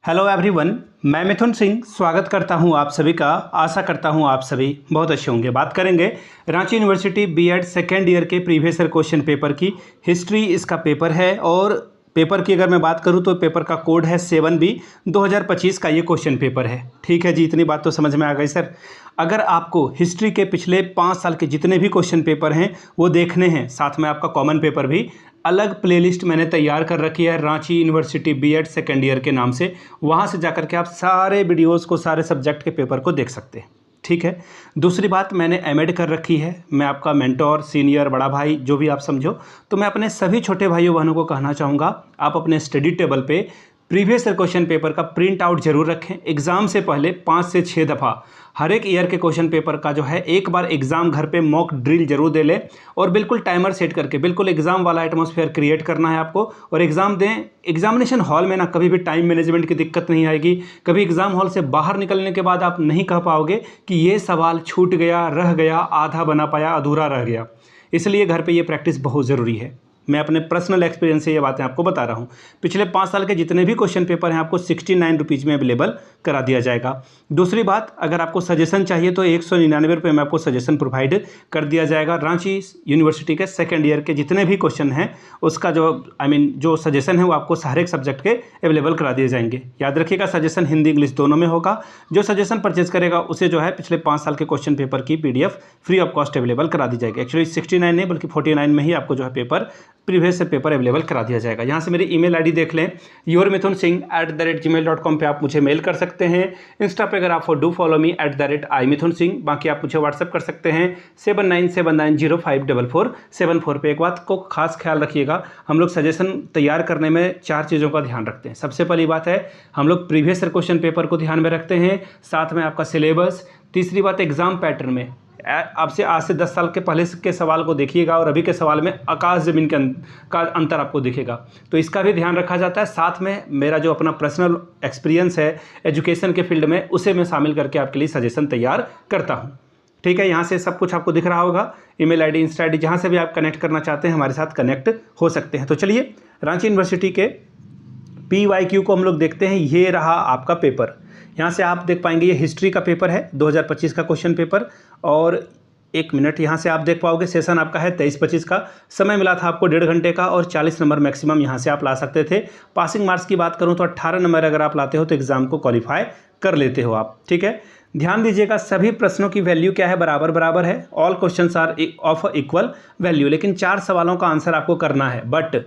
Hello everyone, मैं मिथुन सिंह स्वागत करता हूं आप सभी का। आशा करता हूं आप सभी बहुत अच्छे होंगे। बात करेंगे Ranchi university BEd second year के प्रीवियस ईयर क्वेश्चन पेपर की। हिस्ट्री इसका पेपर है और पेपर की अगर मैं बात करूं तो पेपर का कोड है 7B 2025 का ये क्वेश्चन पेपर है। ठीक है जी, इतनी बात तो समझ में आ गई सर। अगर आपको हिस्ट्री के पिछले 5 साल के जितने भी क्वेश्चन पेपर हैं वो देखने हैं, साथ में आपका कॉमन पेपर भी, अलग प्लेलिस्ट मैंने तैयार कर रखी है Ranchi university BEd second year के नाम से। वहाँ से जाकर के आप सारे वीडियोस को, सारे सब्जेक्ट के पेपर को देख सकते हैं। ठीक है। दूसरी बात, मैंने एमएड कर रखी है। मैं आपका मेंटोर, सीनियर, बड़ा भाई, जो भी आप समझो। तो मैं अपने सभी छोटे भाइयों बहनों को कहना चाहूँगा, आप अपने स्टडी टेबल पे प्रीवियस ईयर क्वेश्चन पेपर का प्रिंट आउट जरूर रखें। एग्ज़ाम से पहले 5 से 6 दफ़ा हर एक ईयर के क्वेश्चन पेपर का जो है एक बार एग्ज़ाम घर पे मॉक ड्रिल जरूर दे लें और बिल्कुल टाइमर सेट करके बिल्कुल एग्ज़ाम वाला एटमॉस्फेयर क्रिएट करना है आपको और एग्ज़ाम दें। एग्जामिनेशन हॉल में ना कभी भी टाइम मैनेजमेंट की दिक्कत नहीं आएगी। कभी एग्ज़ाम हॉल से बाहर निकलने के बाद आप नहीं कह पाओगे कि ये सवाल छूट गया, रह गया, आधा बना पाया, अधूरा रह गया। इसलिए घर पे ये प्रैक्टिस बहुत ज़रूरी है। मैं अपने पर्सनल एक्सपीरियंस से ये बातें आपको बता रहा हूँ। पिछले 5 साल के जितने भी क्वेश्चन पेपर हैं आपको 69 रुपीज़ में अवेलेबल करा दिया जाएगा। दूसरी बात, अगर आपको सजेशन चाहिए तो 199 रुपये में आपको सजेशन प्रोवाइड कर दिया जाएगा। रांची यूनिवर्सिटी के सेकेंड ईयर के जितने भी क्वेश्चन हैं उसका जो जो सजेशन है वो आपको हर एक सब्जेक्ट के अवेलेबल करा दिए जाएंगे। याद रखिएगा, सजेशन हिंदी इंग्लिश दोनों में होगा। जो सजेशन परचेज करेगा उसे जो है पिछले 5 साल के क्वेश्चन पेपर की PDF free of cost available करा दी जाएगी। एक्चुअली 69 नहीं बल्कि 49 में ही आपको जो है पेपर प्रीवियस से पेपर अवेलेबल करा दिया जाएगा। यहाँ से मेरी ईमेल आईडी देख लें, yourmithunsingh@gmail.com पे आप मुझे मेल कर सकते हैं। इंस्टा पे अगर आप डू फॉलो मी @imithunsingh। बाकी आप मुझे व्हाट्सअप कर सकते हैं 7979054474 पे। एक बात को खास ख्याल रखिएगा, हम लोग सजेशन तैयार करने में 4 चीज़ों का ध्यान रखते हैं। सबसे पहली बात है, हम लोग प्रीवियस ईयर क्वेश्चन पेपर को ध्यान में रखते हैं, साथ में आपका सिलेबस। तीसरी बात, एग्जाम पैटर्न में आपसे आज से 10 साल के पहले के सवाल को देखिएगा और अभी के सवाल में आकाश ज़मीन का अंतर आपको दिखेगा, तो इसका भी ध्यान रखा जाता है। साथ में मेरा जो अपना पर्सनल एक्सपीरियंस है एजुकेशन के फील्ड में, उसे मैं शामिल करके आपके लिए सजेशन तैयार करता हूँ। ठीक है, यहाँ से सब कुछ आपको दिख रहा होगा। ईमेल आईडी, इंस्टा आईडी, जहाँ से भी आप कनेक्ट करना चाहते हैं हमारे साथ कनेक्ट हो सकते हैं। तो चलिए रांची यूनिवर्सिटी के PYQ को हम लोग देखते हैं। ये रहा आपका पेपर। यहाँ से आप देख पाएंगे ये हिस्ट्री का पेपर है, 2025 का क्वेश्चन पेपर। और 1 मिनट, यहाँ से आप देख पाओगे सेशन आपका है 23-25 का। समय मिला था आपको 1.5 घंटे का और 40 नंबर मैक्सिमम यहाँ से आप ला सकते थे। पासिंग मार्क्स की बात करूँ तो 18 नंबर अगर आप लाते हो तो एग्जाम को क्वालिफाई कर लेते हो आप। ठीक है, ध्यान दीजिएगा, सभी प्रश्नों की वैल्यू क्या है, बराबर बराबर है। All questions are of equal value. लेकिन 4 सवालों का आंसर आपको करना है। बट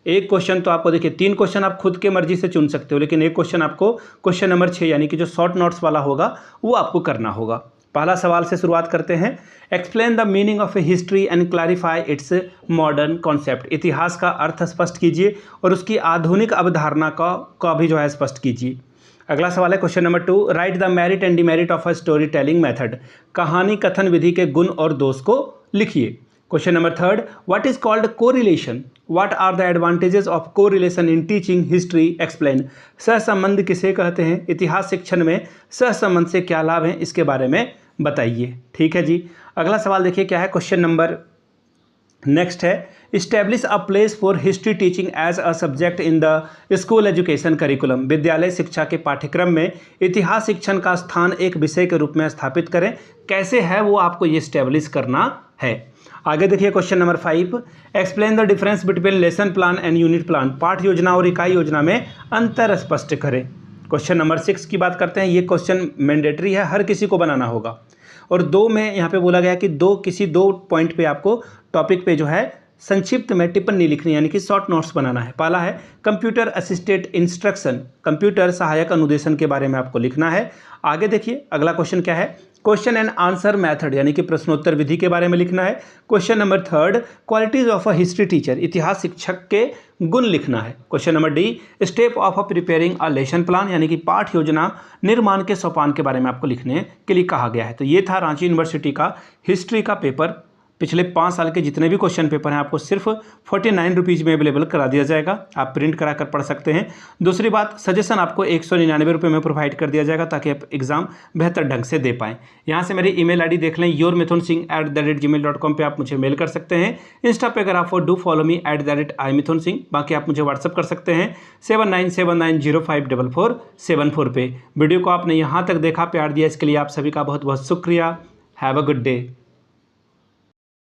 एक क्वेश्चन तो आपको, देखिए 3 क्वेश्चन आप खुद के मर्जी से चुन सकते हो, लेकिन एक क्वेश्चन आपको क्वेश्चन नंबर 6 यानी कि जो शॉर्ट नोट्स वाला होगा वो आपको करना होगा। पहला सवाल से शुरुआत करते हैं। Explain the meaning of A history and clarify it's modern concept. इतिहास का अर्थ स्पष्ट कीजिए और उसकी आधुनिक अवधारणा का भी जो है स्पष्ट कीजिए। अगला सवाल है question number 2, write the merit and demerit of a story telling method. कहानी कथन विधि के गुण और दोष को लिखिए। Question number 3, what is called correlation. What are the advantages of correlation in teaching history, explain. सहसंबंध किसे कहते हैं, इतिहास शिक्षण में सहसंबंध से क्या लाभ हैं, इसके बारे में बताइए। ठीक है जी। अगला सवाल देखिए क्या है, क्वेश्चन नंबर नेक्स्ट है, establish a place for history teaching as a subject in the school education curriculum. विद्यालय शिक्षा के पाठ्यक्रम में इतिहास शिक्षण का स्थान एक विषय के रूप में स्थापित करें। कैसे है वो आपको ये इस्टेब्लिश करना है। आगे देखिए question number 5, explain the difference between lesson plan and unit plan. पाठ योजना और इकाई योजना में अंतर स्पष्ट करें। क्वेश्चन नंबर 6 की बात करते हैं। ये क्वेश्चन मैंडेटरी है, हर किसी को बनाना होगा। और 2 में यहाँ पे बोला गया कि किसी 2 पॉइंट पे आपको टॉपिक पे जो है संक्षिप्त में टिप्पणी लिखनी, यानी कि शॉर्ट नोट्स बनाना है। पहला है कंप्यूटर असिस्टेड इंस्ट्रक्शन, कंप्यूटर सहायक अनुदेशन के बारे में आपको लिखना है। आगे देखिए अगला क्वेश्चन क्या है, क्वेश्चन एंड आंसर मेथड यानी कि प्रश्नोत्तर विधि के बारे में लिखना है। Question number 3, qualities of a history teacher, इतिहास शिक्षक के गुण लिखना है। Question number D, step of preparing a lesson plan यानी कि पाठ योजना निर्माण के सोपान के बारे में आपको लिखने के लिए कहा गया है। तो ये था रांची यूनिवर्सिटी का हिस्ट्री का पेपर पिछले 5 साल के जितने भी क्वेश्चन पेपर हैं आपको सिर्फ 49 रुपीज़ में अवेलेबल करा दिया जाएगा, आप प्रिंट करा कर पढ़ सकते हैं। दूसरी बात, सजेशन आपको 199 रुपये में प्रोवाइड कर दिया जाएगा ताकि आप एग्जाम बेहतर ढंग से दे पाएँ। यहाँ से मेरी email ID देख लें, yourmithunsingh@gmail.com पे आप मुझे मेल कर सकते हैं। इंस्टा पे अगर आप डू फॉलो मी @imithunsingh, बाकी आप मुझे व्हाट्सअप कर सकते हैं 7979054474 पे। वीडियो को आपने यहाँ तक देखा, प्यार दिया, इसके लिए आप सभी का बहुत बहुत शुक्रिया। Have a good day.